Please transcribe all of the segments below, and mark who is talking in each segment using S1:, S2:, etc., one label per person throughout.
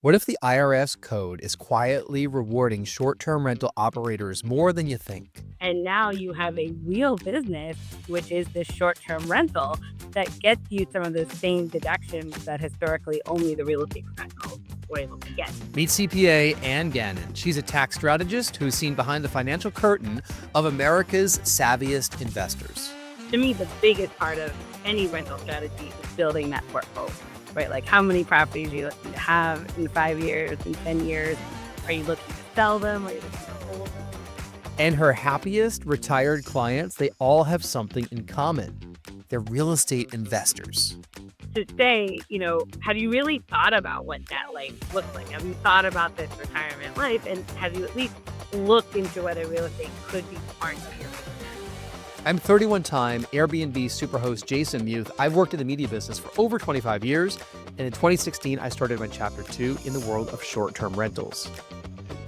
S1: What if the IRS code is quietly rewarding short-term rental operators more than you think?
S2: And now you have a real business, which is this short-term rental that gets you some of the same deductions that historically only the real estate professionals were able to get.
S1: Meet CPA Anne Gannon. She's a tax strategist who's seen behind the financial curtain of America's savviest investors.
S2: To me, the biggest part of any rental strategy is building that portfolio, right? Like how many properties you have in 5 years, in 10 years. Are you looking to sell them? Are you looking to hold them?
S1: And her happiest retired clients, they all have something in common. They're real estate investors.
S2: To say, have you really thought about what that life looks like? Have you thought about this retirement life? And have you at least looked into whether real estate could be part of your business?
S1: I'm 31-time Airbnb superhost Jason Muth. I've worked in the media business for over 25 years, and in 2016, I started my Chapter 2 in the world of short-term rentals.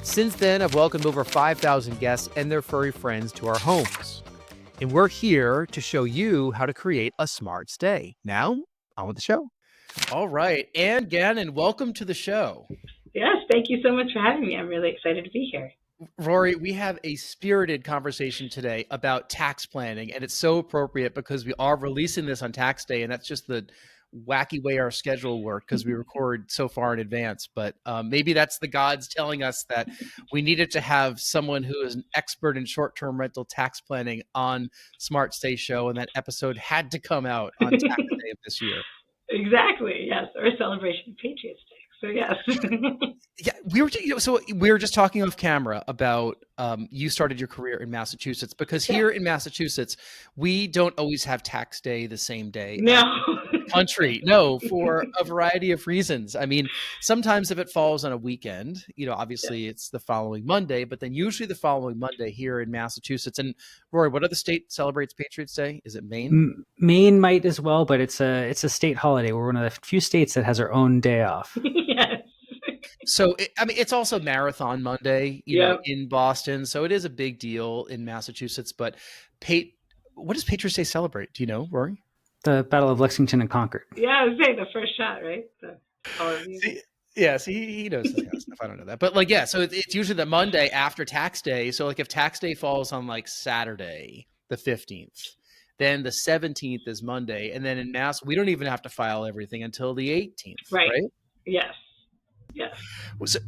S1: Since then, I've welcomed over 5,000 guests and their furry friends to our homes. And we're here to show you how to create a smart stay. Now, on with the show. All right, Anne Gannon, welcome to the show.
S2: Yes, thank you so much for having me. I'm really excited to be here.
S1: Rory, we have a spirited conversation today about tax planning, and it's so appropriate because we are releasing this on tax day, and that's just the wacky way our schedule worked because we record so far in advance. But maybe that's the gods telling us that we needed to have someone who is an expert in short-term rental tax planning on Smart Stay Show, and that episode had to come out on tax day of this year.
S2: Exactly. Yes, or Celebration of Patriots Day. So yes.
S1: Yeah, we were just talking off camera about you started your career in Massachusetts because here in Massachusetts we don't always have tax day the same day.
S2: No.
S1: Country, no, for a variety of reasons. I mean, sometimes if it falls on a weekend, obviously it's the following Monday, but then usually the following Monday here in Massachusetts. And Rory, what other state celebrates Patriots Day? Is it Maine?
S3: Maine might as well, but it's a state holiday. We're one of the few states that has our own day off.
S2: Yes.
S1: So, it's also Marathon Monday, in Boston. So it is a big deal in Massachusetts. But what does Patriots Day celebrate? Do you know, Rory?
S3: The Battle of Lexington and Concord.
S2: Yeah, I was saying the first shot, right?
S1: He knows this kind of stuff. I don't know that. But so it's usually the Monday after tax day. So if tax day falls on Saturday, the 15th, then the 17th is Monday. And then in Mass, we don't even have to file everything until the 18th, right?
S2: Yes. Yes.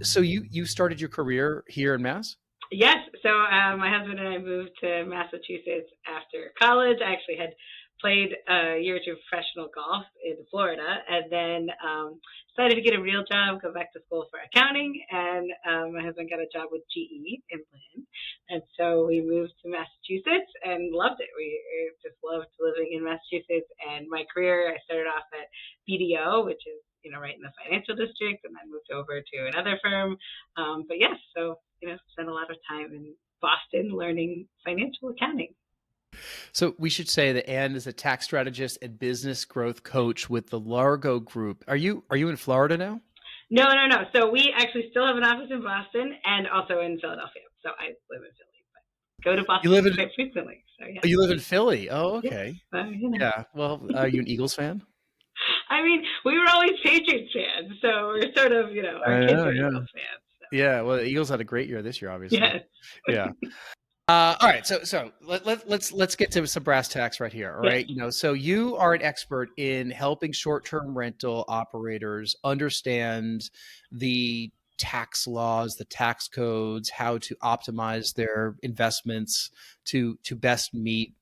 S1: So you started your career here in Mass?
S2: Yes. So my husband and I moved to Massachusetts after college. I actually had played a year or two of professional golf in Florida, and then decided to get a real job, go back to school for accounting, and my husband got a job with GE in Lynn. And so we moved to Massachusetts and loved it. We just loved living in Massachusetts. And my career, I started off at BDO, which is right in the financial district, and then moved over to another firm. But yes, so spent a lot of time in Boston learning financial accounting.
S1: So we should say that Anne is a tax strategist and business growth coach with the Largo Group. Are you in Florida now?
S2: No. So we actually still have an office in Boston and also in Philadelphia. So I live in Philly, but go to Boston quite frequently. So yeah.
S1: Oh, you live in Philly? Oh, okay.
S2: Yeah.
S1: Yeah. Well, are you an Eagles fan?
S2: I mean, we were always Patriots fans, so we're sort of, our kids are Eagles fans. So.
S1: Yeah. Well, the Eagles had a great year this year, obviously.
S2: Yes.
S1: Yeah. All right, so let's get to some brass tacks right here. All right, so you are an expert in helping short-term rental operators understand the tax laws, the tax codes, how to optimize their investments to best meet,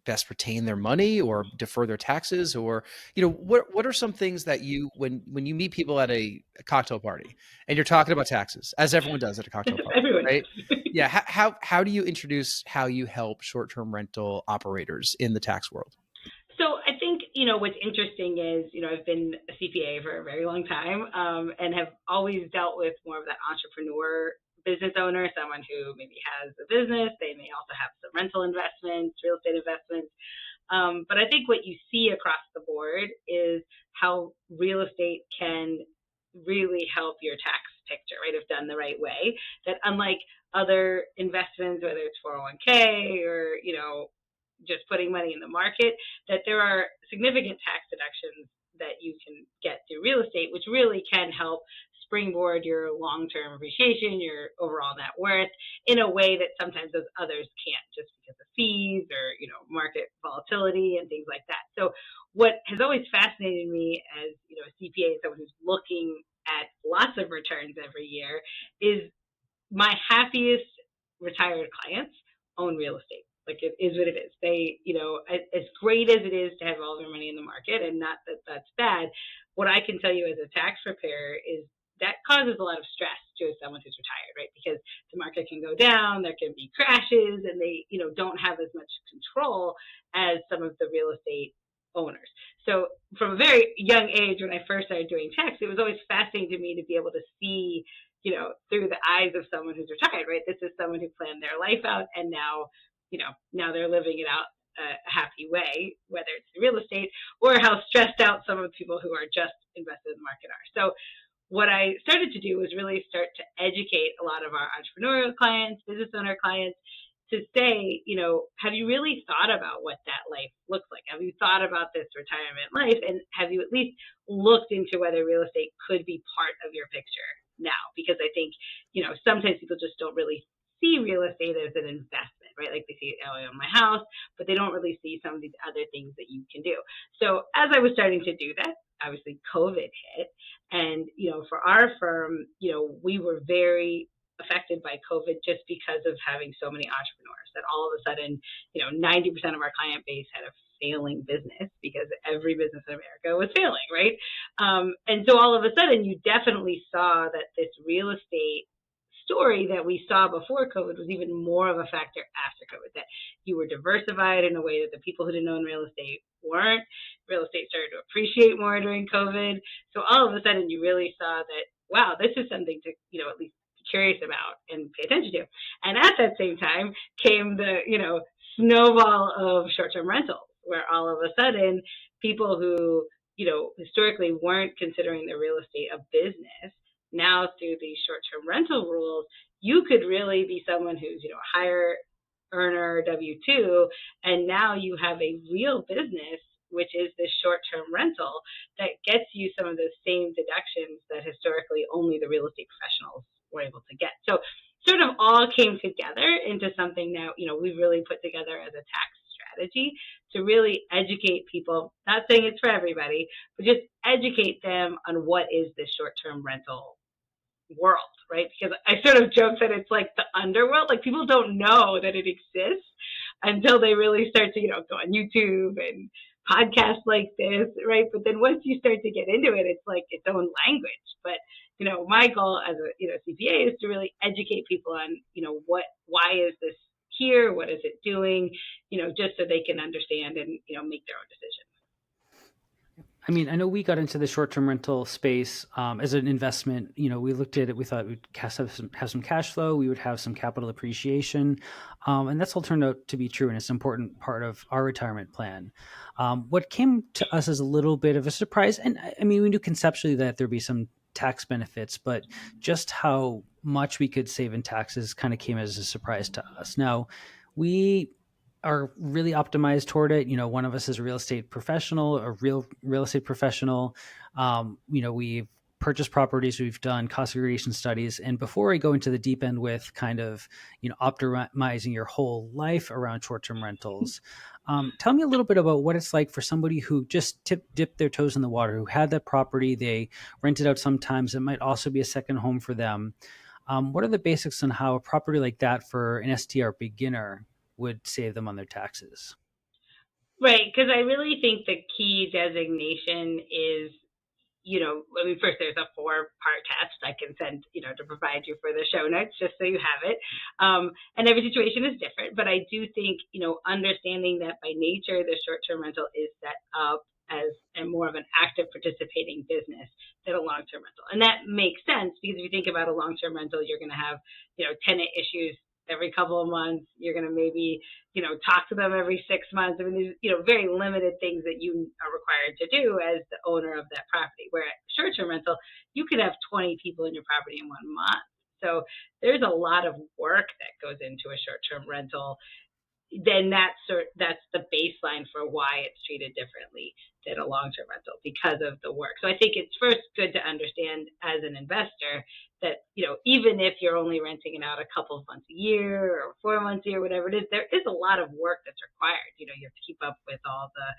S1: best retain their money or defer their taxes, or what are some things that you when you meet people at a cocktail party and you're talking about taxes, as everyone does at a cocktail party, right? Yeah. How do you introduce how you help short-term rental operators in the tax world?
S2: So I think, what's interesting is, I've been a CPA for a very long time and have always dealt with more of that entrepreneur business owner, someone who maybe has a business. They may also have some rental investments, real estate investments. But I think what you see across the board is how real estate can really help your tax picture, right, if done the right way. That unlike other investments, whether it's 401k or, just putting money in the market, that there are significant tax deductions that you can get through real estate, which really can help springboard your long-term appreciation, your overall net worth in a way that sometimes those others can't, just because of fees or, market volatility and things like that. So what has always fascinated me as, a CPA, someone who's looking at lots of returns every year, is my happiest retired clients own real estate. Like, it is what it is. They, as great as it is to have all their money in the market, and not that that's bad, what I can tell you as a tax preparer is that causes a lot of stress to someone who's retired, right? Because the market can go down, there can be crashes, and they, don't have as much control as some of the real estate owners. So from a very young age, when I first started doing tax, it was always fascinating to me to be able to see, through the eyes of someone who's retired, right? This is someone who planned their life out, and now, now they're living it out a happy way, whether it's real estate or how stressed out some of the people who are just invested in the market are. So what I started to do was really start to educate a lot of our entrepreneurial clients, business owner clients, to say, have you really thought about what that life looks like? Have you thought about this retirement life? And have you at least looked into whether real estate could be part of your picture now? Because I think, sometimes people just don't really see real estate as an investment, right? Like, they see, oh, I own my house, but they don't really see some of these other things that you can do. So as I was starting to do that, obviously COVID hit. And, for our firm, we were very affected by COVID just because of having so many entrepreneurs, that all of a sudden, 90% of our client base had a failing business, because every business in America was failing, right? And so all of a sudden, you definitely saw that this real estate story that we saw before COVID was even more of a factor after COVID, that you were diversified in a way that the people who didn't own real estate weren't. Real estate started to appreciate more during COVID. So all of a sudden, you really saw that, wow, this is something to, at least be curious about and pay attention to. And at that same time came the, snowball of short-term rentals, where all of a sudden people who, historically weren't considering their real estate a business, now through these short-term rental rules, you could really be someone who's, higher earner W-2, and now you have a real business, which is this short-term rental, that gets you some of those same deductions that historically only the real estate professionals were able to get. So sort of all came together into something that, we've really put together as a tax strategy to really educate people, not saying it's for everybody, but just educate them on what is this short-term rental world, right? Because I sort of joke that it's like the underworld. Like, people don't know that it exists until they really start to, go on YouTube and podcasts like this, right? But then once you start to get into it, it's like its own language. But, my goal as a, CPA is to really educate people on, why is this here? What is it doing? Just so they can understand and, make their own decisions.
S3: I mean, I know we got into the short-term rental space as an investment. We looked at it. We thought we'd have some cash flow. We would have some capital appreciation, and that's all turned out to be true, and it's an important part of our retirement plan. What came to us as a little bit of a surprise, and I mean, we knew conceptually that there'd be some tax benefits, but just how much we could save in taxes kind of came as a surprise to us. Now, we are really optimized toward it. One of us is a real estate professional, a real estate professional. We've purchased properties, we've done cost segregation studies. And before I go into the deep end with kind of, optimizing your whole life around short-term rentals, tell me a little bit about what it's like for somebody who just dipped their toes in the water, who had that property, they rent it out sometimes. It might also be a second home for them. What are the basics on how a property like that for an STR beginner would save them on their taxes?
S2: Right, because I really think the key designation is, first there's a 4-part test I can send, to provide you for the show notes, just so you have it. And every situation is different, but I do think, understanding that by nature, the short-term rental is set up as a more of an active participating business than a long-term rental. And that makes sense, because if you think about a long-term rental, you're going to have, tenant issues every couple of months. You're going to maybe, talk to them every 6 months. I mean, there's, very limited things that you are required to do as the owner of that property. Where at short-term rental, you could have 20 people in your property in 1 month. So there's a lot of work that goes into a short-term rental then that's the baseline for why it's treated differently than a long-term rental because of the work. So I think it's first good to understand as an investor that, even if you're only renting it out a couple of months a year or 4 months a year, whatever it is, there is a lot of work that's required. You have to keep up with all the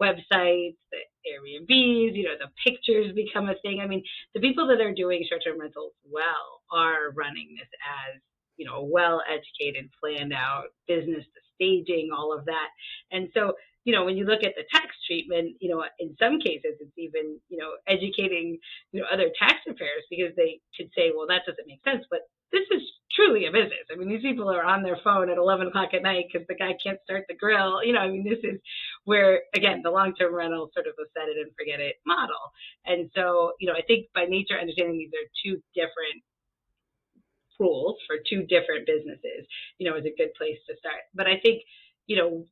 S2: websites, the Airbnbs, the pictures become a thing. I mean, the people that are doing short-term rentals well are running this as a well-educated, planned out business, the staging, all of that. And so, when you look at the tax treatment, in some cases it's even, educating, other tax preparers, because they could say, well, that doesn't make sense, but this is truly a business. I mean, these people are on their phone at 11 o'clock at night because the guy can't start the grill. This is where, again, the long-term rental sort of a set it and forget it model. And so, I think by nature, understanding these are two different rules for two different businesses, is a good place to start. But I think,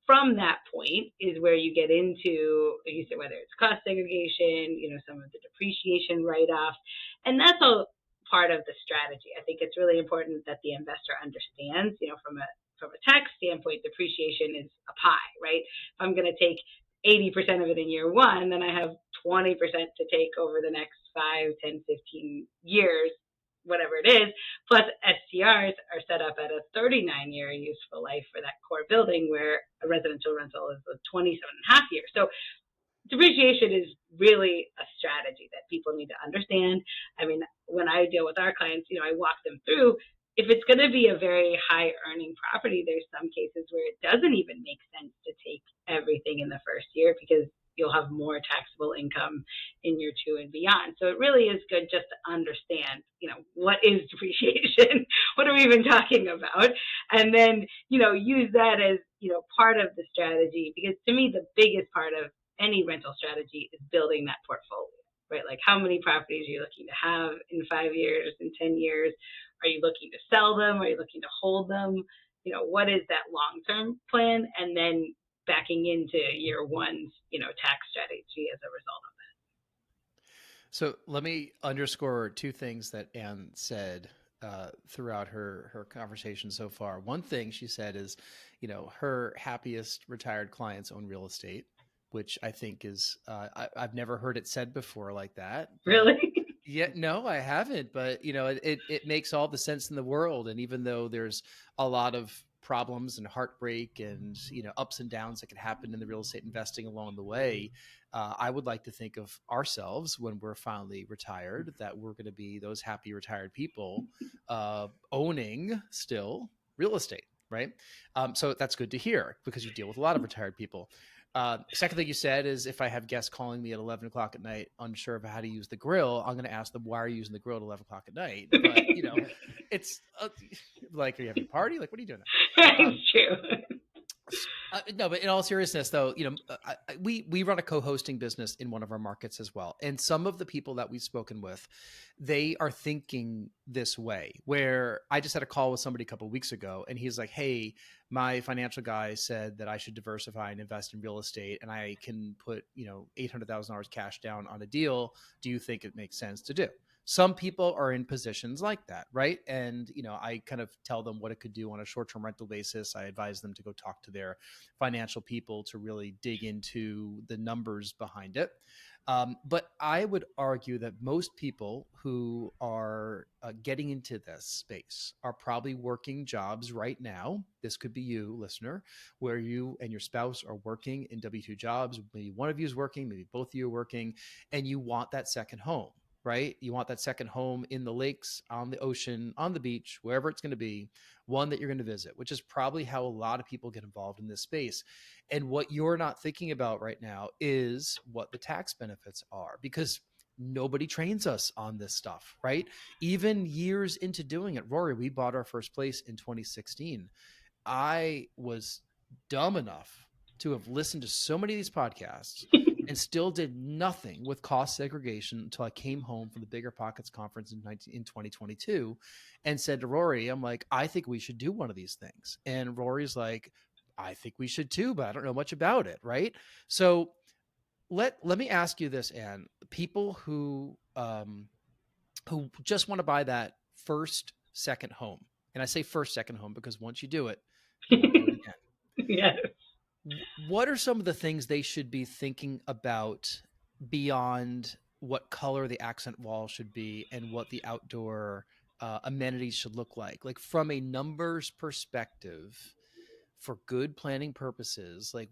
S2: from that point is where you get into, like you said, whether it's cost segregation, some of the depreciation write-offs, and that's all part of the strategy. I think it's really important that the investor understands, from a tax standpoint, depreciation is a pie, right? If I'm going to take 80% of it in year one, then I have 20% to take over the next 5, 10, 15 years, whatever it is, plus STRs are set up at a 39-year useful life for that core building, where a residential rental is a 27.5 years. So depreciation is really a strategy that people need to understand. I mean, when I deal with our clients, I walk them through, if it's going to be a very high earning property, there's some cases where it doesn't even make sense to take everything in the first year, because you'll have more taxable income in year 2 and beyond. So it really is good just to understand, what is depreciation? What are we even talking about? And then, use that as, part of the strategy, because to me, the biggest part of any rental strategy is building that portfolio, right? Like, how many properties are you looking to have in 5 years, in 10 years? Are you looking to sell them? Are you looking to hold them? What is that long-term plan? And then backing into year one's, tax strategy as a result of that.
S1: So let me underscore two things that Anne said throughout her conversation so far. One thing she said is, her happiest retired clients own real estate, which I think is, I've never heard it said before like that.
S2: Really?
S1: Yeah, no, I haven't, but it makes all the sense in the world. And even though there's a lot of problems and heartbreak and ups and downs that can happen in the real estate investing along the way, I would like to think of ourselves when we're finally retired, that we're going to be those happy retired people owning still real estate, right? So that's good to hear, because you deal with a lot of retired people. Second thing you said is, if I have guests calling me at 11 o'clock at night, unsure of how to use the grill, I'm going to ask them, why are you using the grill at 11 o'clock at night? But, it's like, are you having a party? Like, what are you doing?
S2: It's true.
S1: No, but in all seriousness, though, we run a co-hosting business in one of our markets as well. And some of the people that we've spoken with, they are thinking this way, where I just had a call with somebody a couple of weeks ago, and he's like, hey, my financial guy said that I should diversify and invest in real estate, and I can put, $800,000 cash down on a deal. Do you think it makes sense to do? Some people are in positions like that, right? And, I kind of tell them what it could do on a short-term rental basis. I advise them to go talk to their financial people to really dig into the numbers behind it. But I would argue that most people who are getting into this space are probably working jobs right now. This could be you, listener, where you and your spouse are working in W-2 jobs. Maybe one of you is working, maybe both of you are working, and you want that second home. Right? You want that second home in the lakes, on the ocean, on the beach, wherever it's going to be, one that you're going to visit, which is probably how a lot of people get involved in this space. And what you're not thinking about right now is what the tax benefits are, because nobody trains us on this stuff, right? Even years into doing it, Rory, we bought our first place in 2016. I was dumb enough to have listened to so many of these podcasts and still did nothing with cost segregation until I came home from the Bigger Pockets conference in 2022 and said to Rory, I'm like, I think we should do one of these things. And Rory's like, I think we should too, but I don't know much about it, right? So let me ask you this, Anne. People who just want to buy that first, second home, and I say first, second home because once you do it, you won't do it again.
S2: Yes.
S1: What are some of the things they should be thinking about beyond what color the accent wall should be and what the outdoor amenities should look like? Like from a numbers perspective, for good planning purposes, like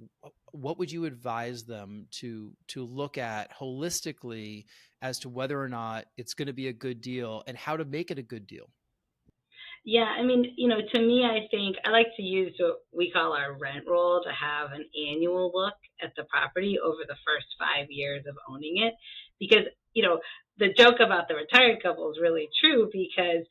S1: what would you advise them to look at holistically as to whether or not it's going to be a good deal and how to make it a good deal?
S2: Yeah, I mean, to me, I think I like to use what we call our rent roll to have an annual look at the property over the first 5 years of owning it. Because, the joke about the retired couple is really true because,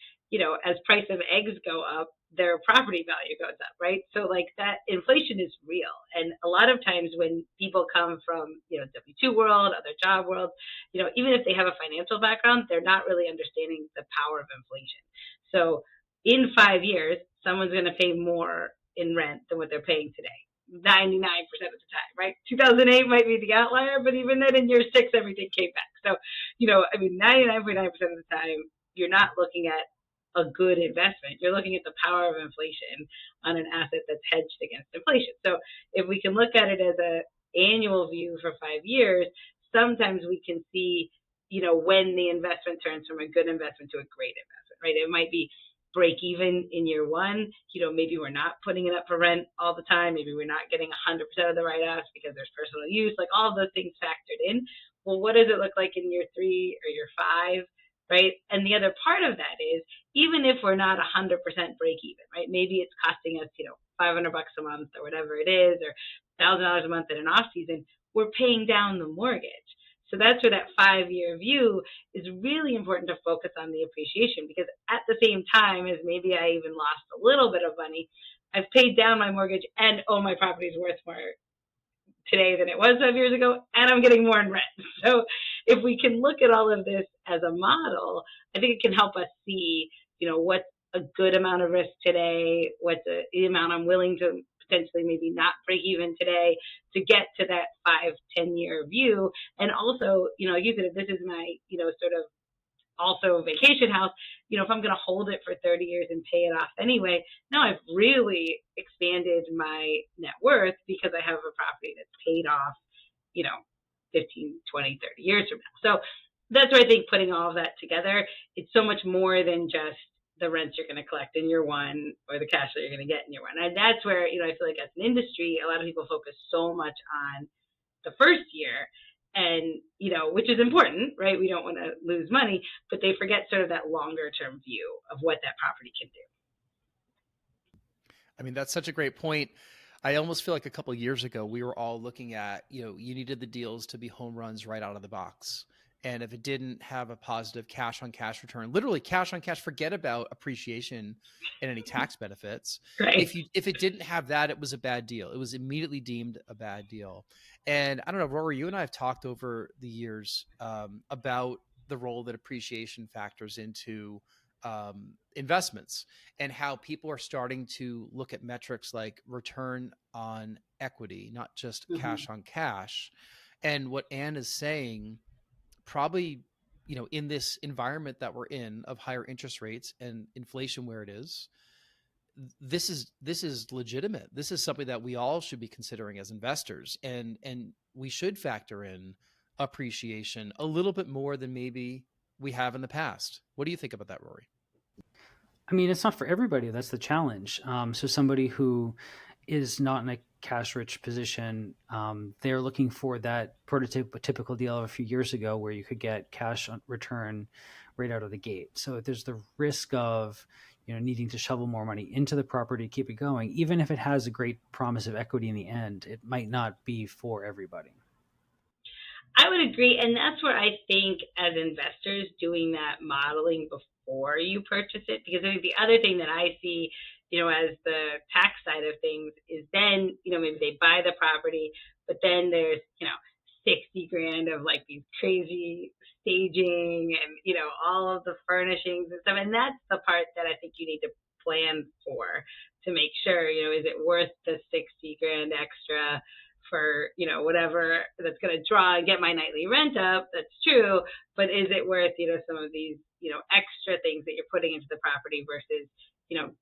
S2: as price of eggs go up, their property value goes up, right? So like that inflation is real. And a lot of times when people come from, W-2 world, other job worlds, even if they have a financial background, they're not really understanding the power of inflation. So in 5 years, someone's going to pay more in rent than what they're paying today. 99% of the time, right? 2008 might be the outlier, but even then in year 6, everything came back. So, 99.9% of the time, you're not looking at a good investment. You're looking at the power of inflation on an asset that's hedged against inflation. So if we can look at it as an annual view for 5 years, sometimes we can see, when the investment turns from a good investment to a great investment, right? It might be break even in year one. Maybe we're not putting it up for rent all the time. Maybe we're not getting 100% of the write-offs because there's personal use, like all of those things factored in. Well, what does it look like in year 3 or year 5, right? And the other part of that is, even if we're not 100% break even, right? Maybe it's costing us, $500 a month or whatever it is, or $1,000 a month in an off season, we're paying down the mortgage. So that's where that 5-year view is really important to focus on the appreciation, because at the same time as maybe I even lost a little bit of money, I've paid down my mortgage and my property is worth more today than it was 5 years ago, and I'm getting more in rent. So if we can look at all of this as a model, I think it can help us see, what's a good amount of risk today, what's the amount I'm willing to potentially maybe not break even today to get to that 5-10 year view. And also, use it if this is my, sort of also vacation house, if I'm going to hold it for 30 years and pay it off anyway, now I've really expanded my net worth because I have a property that's paid off, 15, 20, 30 years from now. So that's where I think putting all of that together, it's so much more than just the rents you're going to collect in year one or the cash that you're going to get in year one. And that's where, I feel like as an industry, a lot of people focus so much on the first year, and, which is important, right? We don't want to lose money, but they forget sort of that longer term view of what that property can do.
S1: I mean, that's such a great point. I almost feel like a couple of years ago, we were all looking at, you needed the deals to be home runs right out of the box. And if it didn't have a positive cash on cash return, literally cash on cash, forget about appreciation and any tax benefits.
S2: Right.
S1: If it didn't have that, it was a bad deal. It was immediately deemed a bad deal. And I don't know, Rory, you and I have talked over the years about the role that appreciation factors into investments, and how people are starting to look at metrics like return on equity, not just cash on cash. And what Anne is saying, probably, in this environment that we're in of higher interest rates and inflation where it is, this is legitimate. This is something that we all should be considering as investors, and we should factor in appreciation a little bit more than maybe we have in the past. What do you think about that, Rory?
S3: I mean, it's not for everybody. That's the challenge. So somebody who is not in a cash rich position, they're looking for that prototypical deal of a few years ago where you could get cash on return right out of the gate. So there's the risk of, needing to shovel more money into the property to keep it going. Even if it has a great promise of equity in the end, it might not be for everybody.
S2: I would agree. And that's where I think as investors doing that modeling before you purchase it, because I think the other thing that I see, as the tax side of things is then, maybe they buy the property, but then there's, 60 grand of like these crazy staging and, all of the furnishings and stuff. And that's the part that I think you need to plan for to make sure, is it worth the 60 grand extra for, whatever that's going to draw and get my nightly rent up? That's true. But is it worth, some of these, extra things that you're putting into the property versus,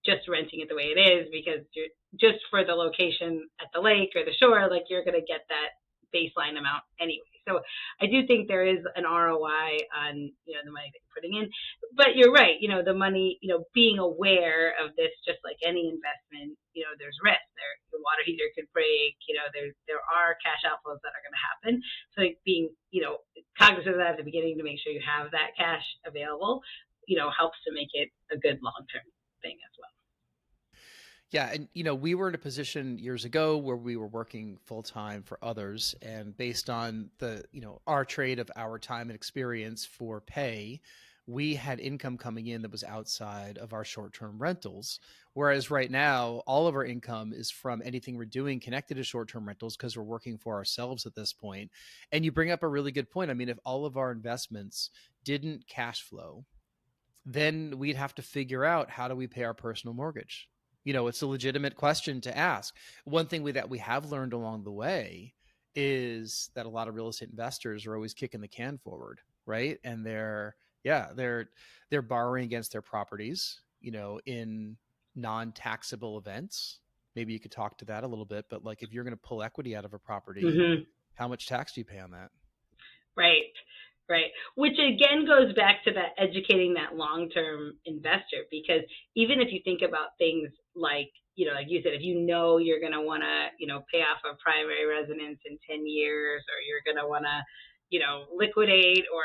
S2: just renting it the way it is because you're just for the location at the lake or the shore, like you're going to get that baseline amount anyway. So I do think there is an ROI on, the money that you're putting in. But you're right, the money, being aware of this, just like any investment, there's risk. The water heater could break, there are cash outflows that are going to happen. So like being, cognizant of that at the beginning to make sure you have that cash available, helps to make it a good long-term thing as well.
S1: Yeah. And, we were in a position years ago where we were working full time for others. And based on our trade of our time and experience for pay, we had income coming in that was outside of our short-term rentals. Whereas right now, all of our income is from anything we're doing connected to short-term rentals because we're working for ourselves at this point. And you bring up a really good point. I mean, if all of our investments didn't cash flow, then we'd have to figure out how do we pay our personal mortgage. It's a legitimate question to ask. One thing that we have learned along the way is that a lot of real estate investors are always kicking the can forward, right? And they're borrowing against their properties, in non-taxable events. Maybe you could talk to that a little bit, but like if you're going to pull equity out of a property, how much tax do you pay on that?
S2: Right. Right. Which again goes back to that educating that long-term investor, because even if you think about things like, like you said, if you're going to want to, pay off a primary residence in 10 years, or you're going to want to, liquidate or,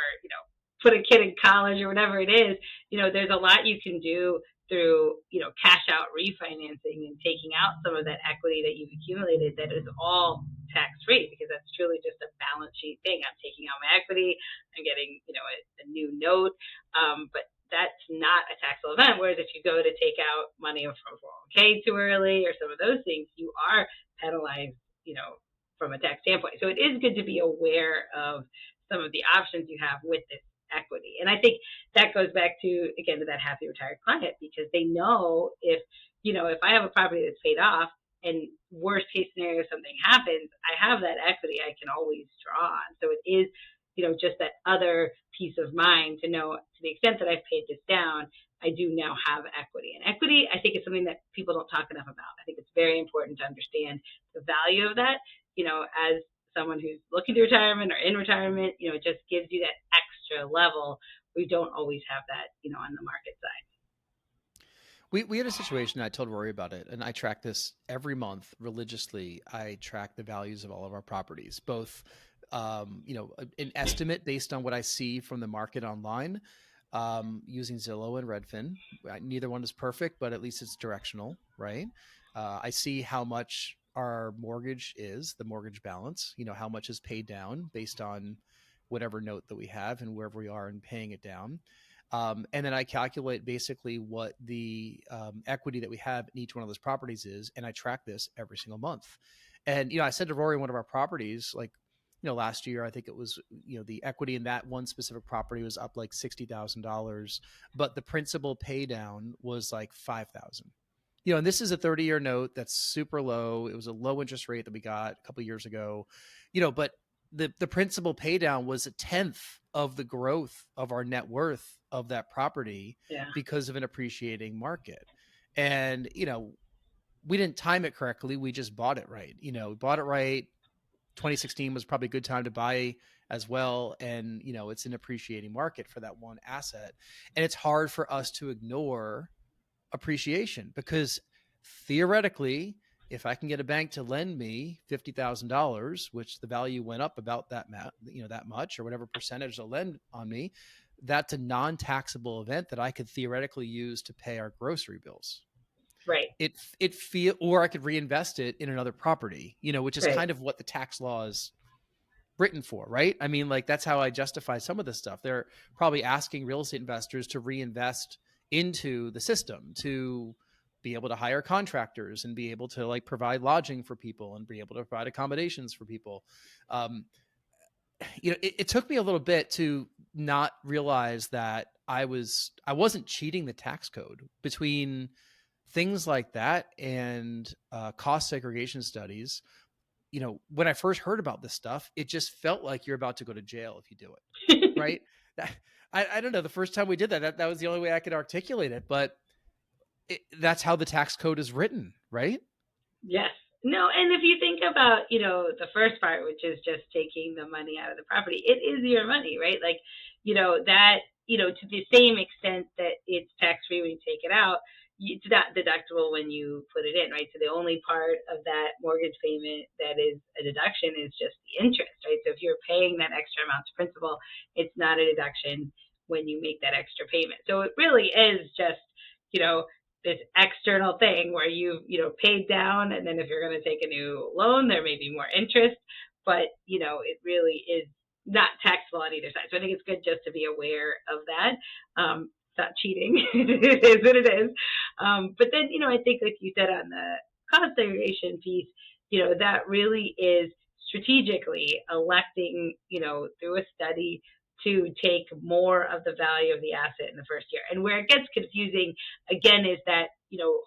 S2: put a kid in college or whatever it is, there's a lot you can do through, cash out refinancing and taking out some of that equity that you've accumulated that is all tax free, because that's truly just a balance sheet thing. I'm taking out my equity, I'm getting, a new note, but that's not a taxable event. Whereas if you go to take out money from 401k too early or some of those things, you are penalized, from a tax standpoint. So it is good to be aware of some of the options you have with this equity. And I think that goes back to, again, to that happy retired client, because they know if I have a property that's paid off and worst case scenario, something happens, I have that equity I can always draw on. So it is, just that other peace of mind to know, to the extent that I've paid this down, I do now have equity. And equity, I think, is something that people don't talk enough about. I think it's very important to understand the value of that, as someone who's looking to retirement or in retirement, it just gives you that extra level. We don't always have that, on the market side.
S1: We had a situation, I told Rory about it, and I track this every month religiously. I track the values of all of our properties, both, an estimate based on what I see from the market online, using Zillow and Redfin. Neither one is perfect, but at least it's directional, right? I see how much our mortgage is, the mortgage balance, how much is paid down based on whatever note that we have and wherever we are in paying it down. And then I calculate basically what the equity that we have in each one of those properties is. And I track this every single month. And, I said to Rory, one of our properties, like, last year, I think it was, the equity in that one specific property was up like $60,000, but the principal pay down was like $5,000. And this is a 30-year note that's super low. It was a low interest rate that we got a couple of years ago, but the principal pay down was 1/10 of the growth of our net worth of that property, because of an appreciating market. And, we didn't time it correctly. We just bought it right. We bought it right. 2016 was probably a good time to buy as well. And, it's an appreciating market for that one asset. And it's hard for us to ignore appreciation, because theoretically, if I can get a bank to lend me $50,000, which the value went up about that much, or whatever percentage they'll lend on me, that's a non-taxable event that I could theoretically use to pay our grocery bills.
S2: Right.
S1: Or I could reinvest it in another property, which is
S2: right.
S1: kind of what the tax law is written for, right? I mean, like, that's how I justify some of this stuff. They're probably asking real estate investors to reinvest into the system, to be able to hire contractors and be able to like provide lodging for people and be able to provide accommodations for people. It took me a little bit to not realize that I wasn't cheating the tax code between things like that and cost segregation studies. When I first heard about this stuff, it just felt like you're about to go to jail if you do it, right? I don't know. The first time we did that was the only way I could articulate it. But that's how the tax code is written, right?
S2: Yes. No, and if you think about, the first part, which is just taking the money out of the property, it is your money, right? Like, that, to the same extent that it's tax free when you take it out, it's not deductible when you put it in, right? So the only part of that mortgage payment that is a deduction is just the interest, right? So if you're paying that extra amount to principal, it's not a deduction when you make that extra payment. So it really is just, you know, this external thing where you've paid down, and then if you're going to take a new loan, there may be more interest, but it really is not taxable on either side. So I think it's good just to be aware of that. It's not cheating. It is what it is. But then I think, like you said, on the cost segregation piece, that really is strategically electing, through a study, to take more of the value of the asset in the first year. And where it gets confusing, again, is that,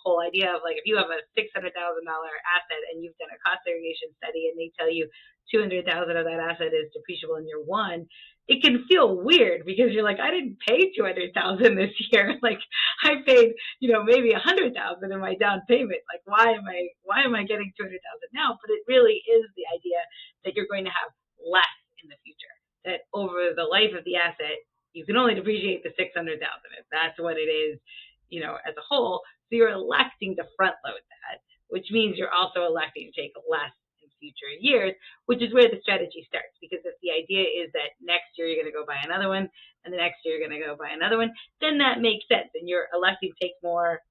S2: whole idea of, like, if you have a $600,000 asset and you've done a cost segregation study and they tell you 200,000 of that asset is depreciable in year one, it can feel weird because you're like, I didn't pay 200,000 this year. Like, I paid, maybe 100,000 in my down payment. Like, why am I getting 200,000 now? But it really is the idea that you're going to have less in the future. That over the life of the asset, you can only depreciate the 600,000. That's what it is, as a whole. So you're electing to front load that, which means you're also electing to take less in future years, which is where the strategy starts. Because if the idea is that next year you're going to go buy another one, and the next year you're going to go buy another one, then that makes sense. And you're electing to take more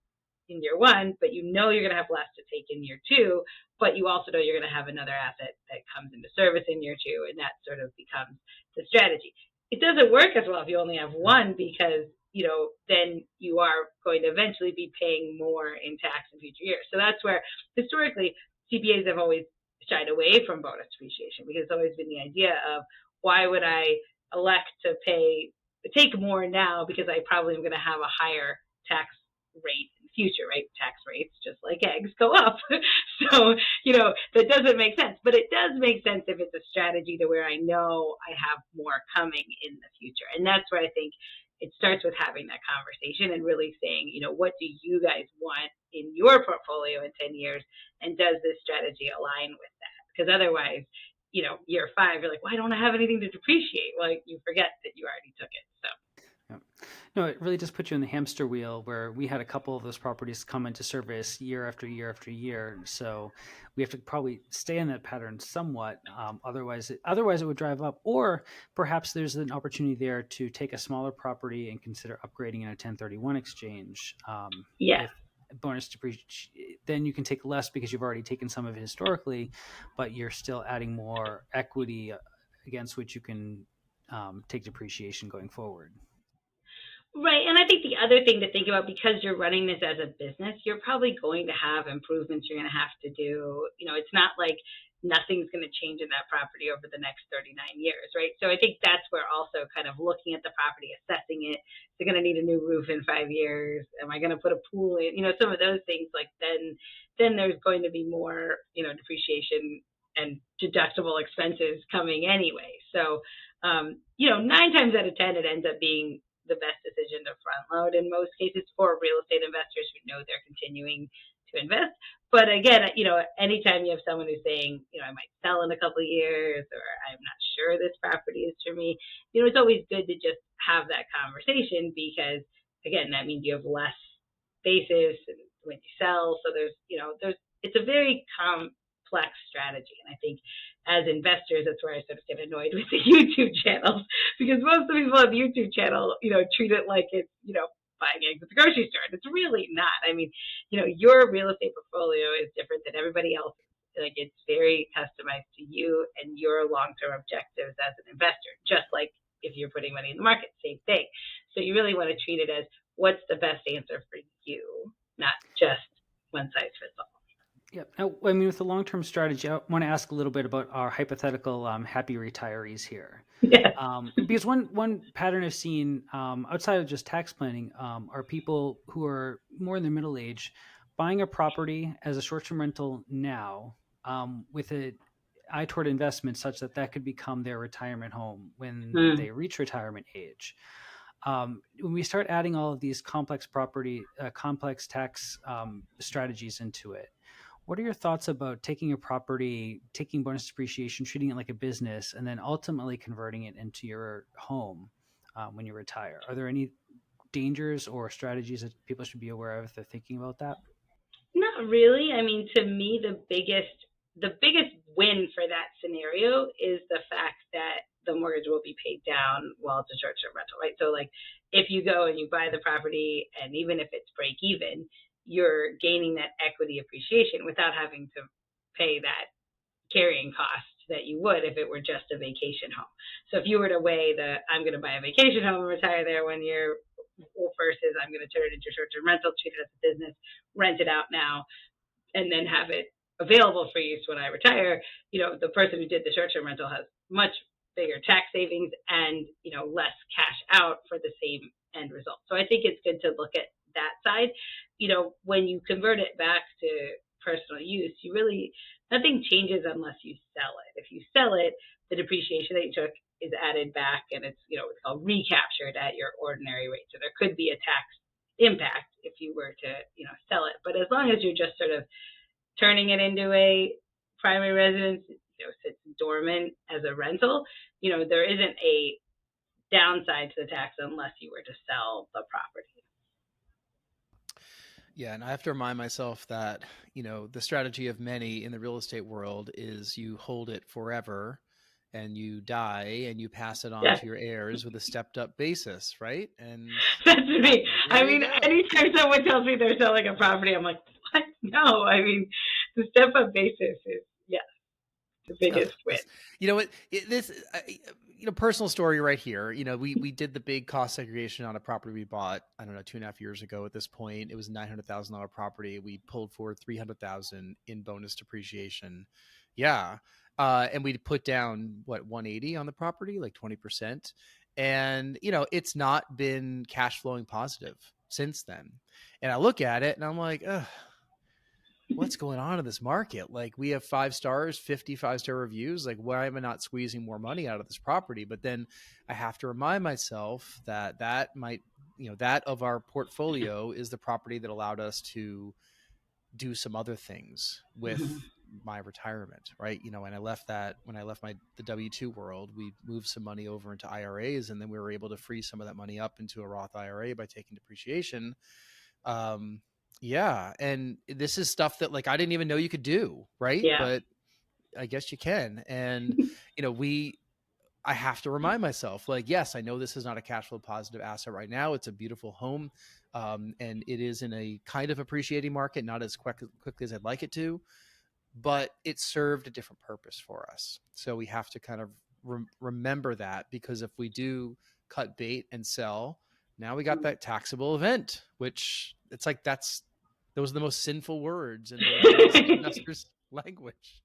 S2: in year one, but you're going to have less to take in year two, but you also know you're going to have another asset that comes into service in year two, and that sort of becomes the strategy. It doesn't work as well if you only have one, because then you are going to eventually be paying more in tax in future years. So that's where historically CPAs have always shied away from bonus depreciation, because it's always been the idea of, why would I elect to take more now, because I probably am going to have a higher tax rate in the future, right? Tax rates, just like eggs, go up. So, that doesn't make sense. But it does make sense if it's a strategy to where I know I have more coming in the future. And that's where I think it starts with having that conversation and really saying, what do you guys want in your portfolio in 10 years? And does this strategy align with that? Because otherwise, year 5, you're like, why don't I have anything to depreciate? Well, you forget that you already took it. So.
S3: Yeah. No, it really just puts you in the hamster wheel, where we had a couple of those properties come into service year after year after year. So we have to probably stay in that pattern somewhat. Otherwise it would drive up. Or perhaps there's an opportunity there to take a smaller property and consider upgrading in a 1031 exchange.
S2: Yeah.
S3: If bonus depreciation, then you can take less because you've already taken some of it historically, but you're still adding more equity against which you can take depreciation going forward.
S2: Right. And I think the other thing to think about, because you're running this as a business, you're probably going to have improvements you're going to have to do. It's not like nothing's going to change in that property over the next 39 years, right? So I think that's where also kind of looking at the property, assessing it. They're going to need a new roof in 5 years. Am I going to put a pool in? Some of those things, like then there's going to be more, depreciation and deductible expenses coming anyway. So, 9 times out of 10, it ends up being the best decision to front load in most cases for real estate investors who know they're continuing to invest. But again, anytime you have someone who's saying, I might sell in a couple of years, or I'm not sure this property is for me, it's always good to just have that conversation, because again, that means you have less basis when you sell. So it's a very complex strategy. And I think as investors, that's where I sort of get annoyed with the YouTube channels, because most of the people on the YouTube channel, treat it like it's, buying eggs at the grocery store. And it's really not. I mean, your real estate portfolio is different than everybody else's. Like, it's very customized to you and your long-term objectives as an investor, just like if you're putting money in the market, same thing. So you really want to treat it as, what's the best answer for you, not just one size fits all.
S3: Yeah. Now, I mean, with the long-term strategy, I want to ask a little bit about our hypothetical happy retirees here.
S2: Yeah.
S3: Because one pattern I've seen outside of just tax planning are people who are more in their middle age buying a property as a short-term rental now with an eye toward investment, such that could become their retirement home when they reach retirement age. When we start adding all of these complex complex tax strategies into it, what are your thoughts about taking a property, taking bonus depreciation, treating it like a business, and then ultimately converting it into your home when you retire? Are there any dangers or strategies that people should be aware of if they're thinking about that?
S2: Not really. I mean, to me, the biggest win for that scenario is the fact that the mortgage will be paid down while it's a short-term rental, right? So, like, if you go and you buy the property, and even if it's break even, you're gaining that equity appreciation without having to pay that carrying cost that you would if it were just a vacation home. So if you were to weigh I'm going to buy a vacation home and retire there 1 year versus I'm going to turn it into a short-term rental, treat it as a business, rent it out now, and then have it available for use when I retire, the person who did the short-term rental has much bigger tax savings and, less cash out for the same end result. So I think it's good to look at that side. When you convert it back to personal use, nothing changes unless you sell it. If you sell it, the depreciation that you took is added back, and it's called recaptured at your ordinary rate. So there could be a tax impact if you were to sell it. But as long as you're just sort of turning it into a primary residence, sits dormant as a rental, there isn't a downside to the tax unless you were to sell the property.
S1: Yeah, and I have to remind myself that, the strategy of many in the real estate world is you hold it forever and you die and you pass it on
S2: Yes.
S1: to your heirs with a stepped up basis, right? And
S2: That's me. I
S1: there you
S2: mean,
S1: go.
S2: anytime someone tells me they're selling a property, I'm like, what? No, I mean, the step up basis is, yes, the biggest win.
S1: You know what? Personal story right here. We did the big cost segregation on a property we bought, I don't know, 2.5 years ago at this point. It was a $900,000 property. We pulled forward $300,000 in bonus depreciation. Yeah. And we put down what, 180 on the property, like 20%. And, it's not been cash flowing positive since then. And I look at it and I'm like, ugh, what's going on in this market? Like, we have 5 stars, 55-star reviews. Like, why am I not squeezing more money out of this property? But then I have to remind myself that might, that of our portfolio is the property that allowed us to do some other things with my retirement, right? When I left the W-2 world, we moved some money over into IRAs, and then we were able to free some of that money up into a Roth IRA by taking depreciation. Yeah. And this is stuff that, like, I didn't even know you could do. Right.
S2: Yeah.
S1: But I guess you can. And, I have to remind myself, like, yes, I know this is not a cash flow positive asset right now. It's a beautiful home. And it is in a kind of appreciating market, not as quickly as I'd like it to, but it served a different purpose for us. So we have to kind of remember that, because if we do cut bait and sell, now we got that taxable event, which it's like, those are the most sinful words in the real estate investors language.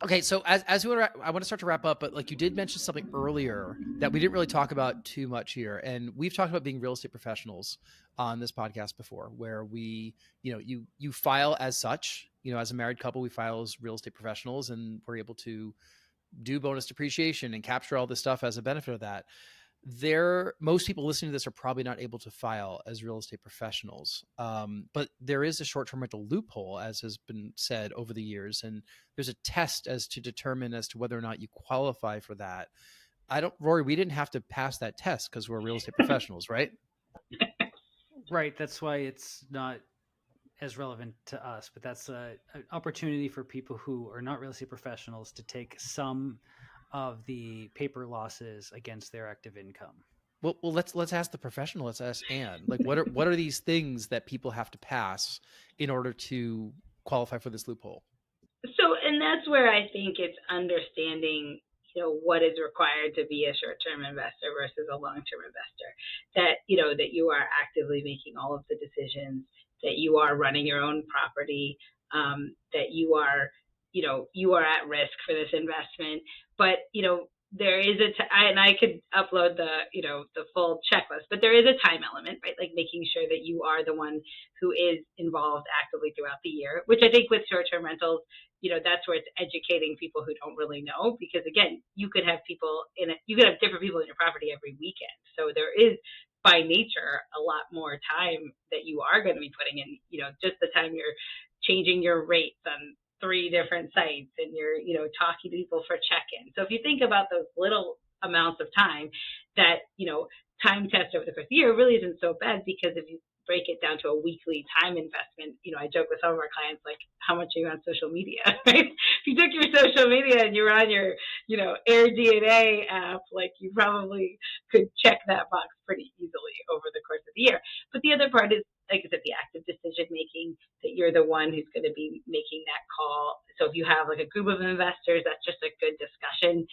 S1: Okay, so I want to start to wrap up, but like, you did mention something earlier that we didn't really talk about too much here, and we've talked about being real estate professionals on this podcast before, where we, you file as such, as a married couple, we file as real estate professionals, and we're able to do bonus depreciation and capture all this stuff as a benefit of that. Most people listening to this are probably not able to file as real estate professionals. But there is a short-term rental loophole, as has been said over the years. And there's a test as to determine as to whether or not you qualify for that. Rory, we didn't have to pass that test because we're real estate professionals, right?
S3: Right. That's why it's not as relevant to us, but that's an opportunity for people who are not real estate professionals to take some of the paper losses against their active income.
S1: Well, let's ask the professional. Let's ask Anne. Like, what are these things that people have to pass in order to qualify for this loophole?
S2: So, and that's where I think it's understanding, what is required to be a short-term investor versus a long-term investor. That, that you are actively making all of the decisions, that you are running your own property, that you are at risk for this investment. But, there is and I could upload the full checklist, but there is a time element, right? Like making sure that you are the one who is involved actively throughout the year, which I think with short-term rentals, that's where it's educating people who don't really know, because again, you could have different people in your property every weekend. So there is by nature a lot more time that you are going to be putting in, just the time you're changing your rates on 3 different sites and you're, talking to people for check-in. So if you think about those little amounts of time that, time test over the course of the year really isn't so bad, because if you break it down to a weekly time investment, I joke with some of our clients, like, how much are you on social media, right? If you took your social media and you were on your, AirDNA app, like, you probably could check that box pretty easily over the course of the year. But the other part is, like I said, the active decision making, that you're the one who's going to be making that call. So if you have like a group of investors, that's just a good discussion.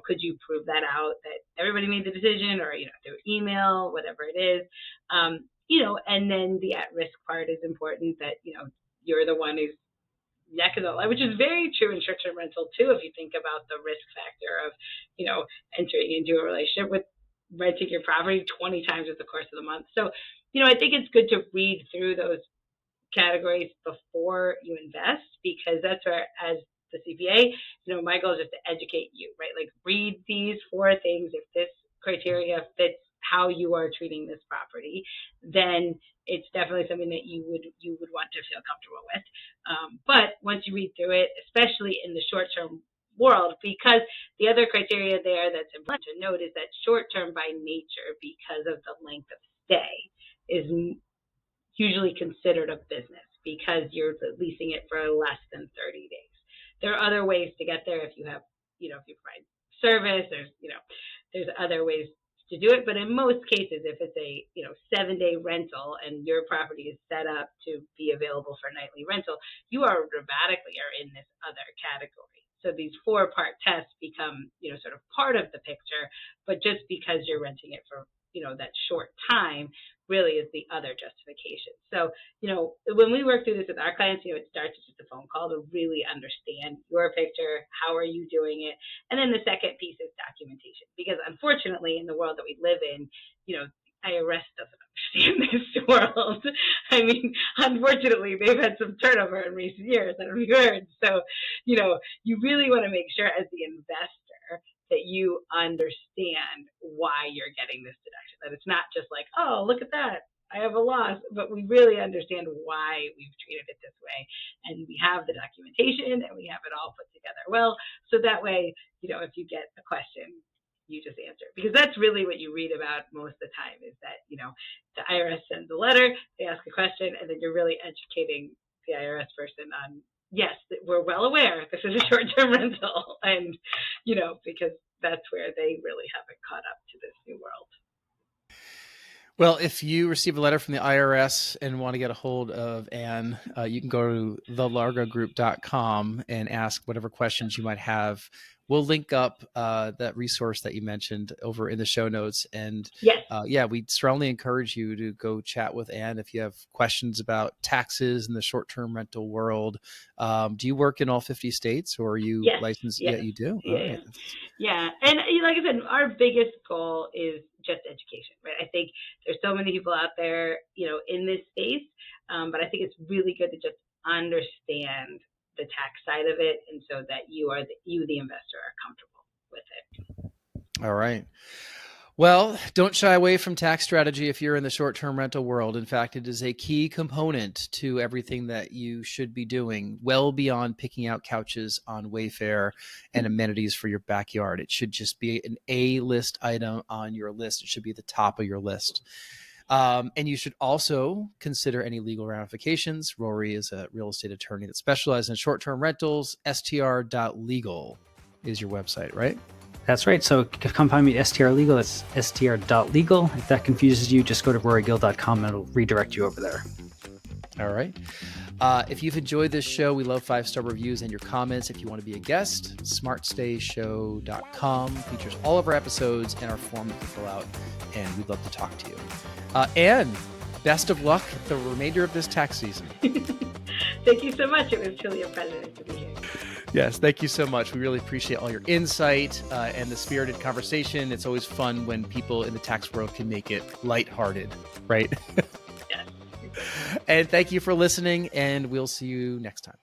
S2: Could you prove that out, that everybody made the decision, or, through email, whatever it is. And then the at-risk part is important, that, you're the one who's neck of the line, which is very true in short-term rental too, if you think about the risk factor of, entering into a relationship with renting your property 20 times over the course of the month. So, I think it's good to read through those categories before you invest, because that's where, as the CPA, my goal is just to educate you, right? Like, read these 4 things. If this criteria fits how you are treating this property, then it's definitely something that you would want to feel comfortable with. But once you read through it, especially in the short-term world, because the other criteria there that's important to note is that short-term by nature, because of the length of stay, is usually considered a business, because you're leasing it for less than 30 days. There are other ways to get there if you have, if you provide service, there's other ways to do it. But in most cases, if it's a 7-day rental and your property is set up to be available for nightly rental, you are dramatically in this other category. So these 4-part tests become, sort of part of the picture, but just because you're renting it for, that short time really is the other justification. So, when we work through this with our clients, it starts with just a phone call to really understand your picture, how are you doing it? And then the second piece is documentation, because unfortunately in the world that we live in, IRS doesn't understand this world. I mean, unfortunately, they've had some turnover in recent years, that we've heard. So, you really want to make sure as the investor that you understand why you're getting this deduction, that it's not just like, oh, look at that, I have a loss, but we really understand why we've treated it this way. And we have the documentation and we have it all put together well. So that way, if you get a question, you just answer, because that's really what you read about most of the time, is that, the IRS sends a letter, they ask a question, and then you're really educating the IRS person on, yes, we're well aware this is a short-term rental, and, because that's where they really haven't caught up to this new world.
S1: Well, if you receive a letter from the IRS and want to get a hold of Anne, you can go to thelargogroup.com and ask whatever questions you might have. We'll link up that resource that you mentioned over in the show notes. And
S2: yes.
S1: We strongly encourage you to go chat with Anne if you have questions about taxes in the short-term rental world. Do you work in all 50 states, or are you licensed?
S2: Yes.
S1: Yeah, you do?
S2: Yeah.
S1: Right.
S2: Yeah. And like I said, our biggest goal is just education, right? I think there's so many people out there, in this space, but I think it's really good to just understand the tax side of it, and so that you, the investor, are comfortable with it.
S1: All right. Well, don't shy away from tax strategy if you're in the short-term rental world. In fact, it is a key component to everything that you should be doing, well beyond picking out couches on Wayfair and amenities for your backyard. It should just be an A-list item on your list. It should be the top of your list. And you should also consider any legal ramifications. Rory is a real estate attorney that specializes in short-term rentals. str.legal is your website, right?
S3: That's right. So come find me at STR Legal. That's str.legal. If that confuses you, just go to rorygill.com and it'll redirect you over there.
S1: All right. If you've enjoyed this show, we love 5-star reviews and your comments. If you want to be a guest, smartstayshow.com features all of our episodes and our form to fill out, and we'd love to talk to you. Anne, best of luck the remainder of this tax season.
S2: Thank you so much. It was truly a pleasure to be here.
S1: Yes, thank you so much. We really appreciate all your insight and the spirited conversation. It's always fun when people in the tax world can make it lighthearted, right?
S2: Yes.
S1: And thank you for listening, and we'll see you next time.